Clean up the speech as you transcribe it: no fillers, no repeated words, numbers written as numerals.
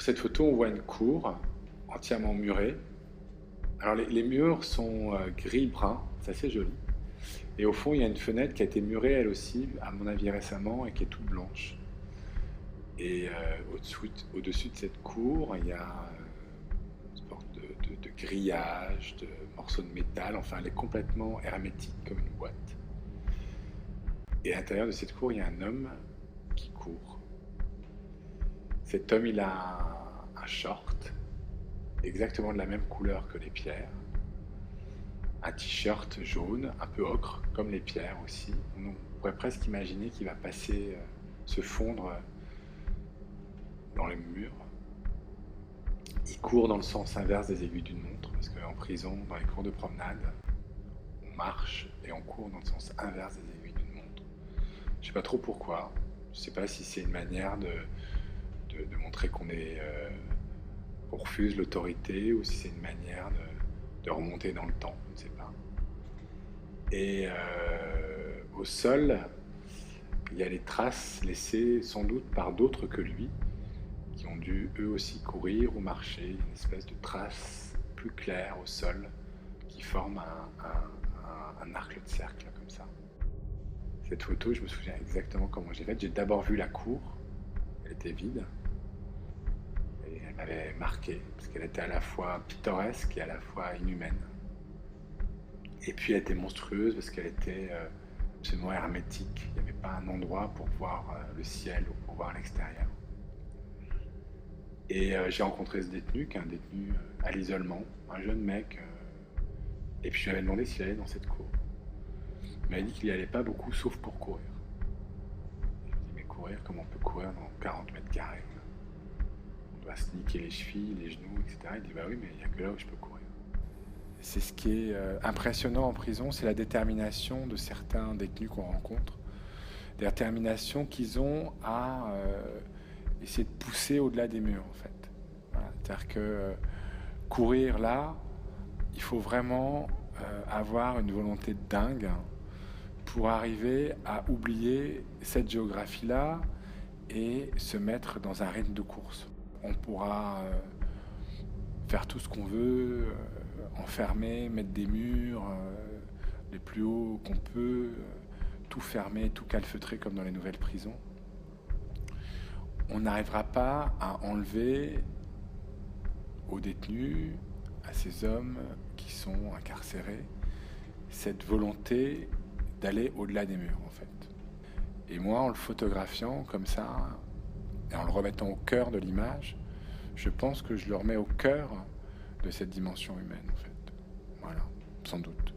Sur cette photo, on voit une cour entièrement murée. Alors les murs sont gris-brun, c'est assez joli. Et au fond, il y a une fenêtre qui a été murée elle aussi, à mon avis récemment, et qui est toute blanche. Et au-dessus de cette cour, il y a une sorte de grillage, de morceaux de métal. Enfin, elle est complètement hermétique comme une boîte. Et à l'intérieur de cette cour, il y a un homme qui court. Cet homme, il a un short exactement de la même couleur que les pierres, un t-shirt jaune, un peu ocre, comme les pierres aussi. On pourrait presque imaginer qu'il va passer, se fondre dans les murs. Il court dans le sens inverse des aiguilles d'une montre, parce qu'en prison, dans les cours de promenade, on marche et on court dans le sens inverse des aiguilles d'une montre. Je ne sais pas trop pourquoi. Je ne sais pas si c'est une manière de montrer qu'on refuse l'autorité ou si c'est une manière de remonter dans le temps, je ne sais pas. Et au sol, il y a les traces laissées sans doute par d'autres que lui, qui ont dû eux aussi courir ou marcher, une espèce de trace plus claire au sol qui forme un arc de cercle comme ça. Cette photo, je me souviens exactement comment j'ai fait. J'ai d'abord vu la cour, elle était vide, et elle m'avait marqué, parce qu'elle était à la fois pittoresque et à la fois inhumaine. Et puis elle était monstrueuse parce qu'elle était absolument hermétique. Il n'y avait pas un endroit pour voir le ciel ou pour voir l'extérieur. Et j'ai rencontré ce détenu, qui est un détenu à l'isolement, un jeune mec. Et puis je lui avais demandé s'il allait dans cette cour. Il m'a dit qu'il n'y allait pas beaucoup, sauf pour courir. Je lui ai dit, mais courir, comment on peut courir dans 40 mètres carrés? On doit se niquer les chevilles, les genoux, etc. Il dit, bah oui, mais il n'y a que là où je peux courir. C'est ce qui est impressionnant en prison, c'est la détermination de certains détenus qu'on rencontre. Des déterminations qu'ils ont à essayer de pousser au-delà des murs, en fait. Voilà. C'est-à-dire que courir là, il faut vraiment avoir une volonté de dingue pour arriver à oublier cette géographie-là et se mettre dans un rythme de course. On pourra faire tout ce qu'on veut, enfermer, mettre des murs les plus hauts qu'on peut, tout fermer, tout calfeutrer comme dans les nouvelles prisons. On n'arrivera pas à enlever aux détenus, à ces hommes qui sont incarcérés, cette volonté d'aller au-delà des murs, en fait. Et moi, en le photographiant comme ça, et en le remettant au cœur de l'image, je pense que je le remets au cœur de cette dimension humaine, en fait. Voilà, sans doute.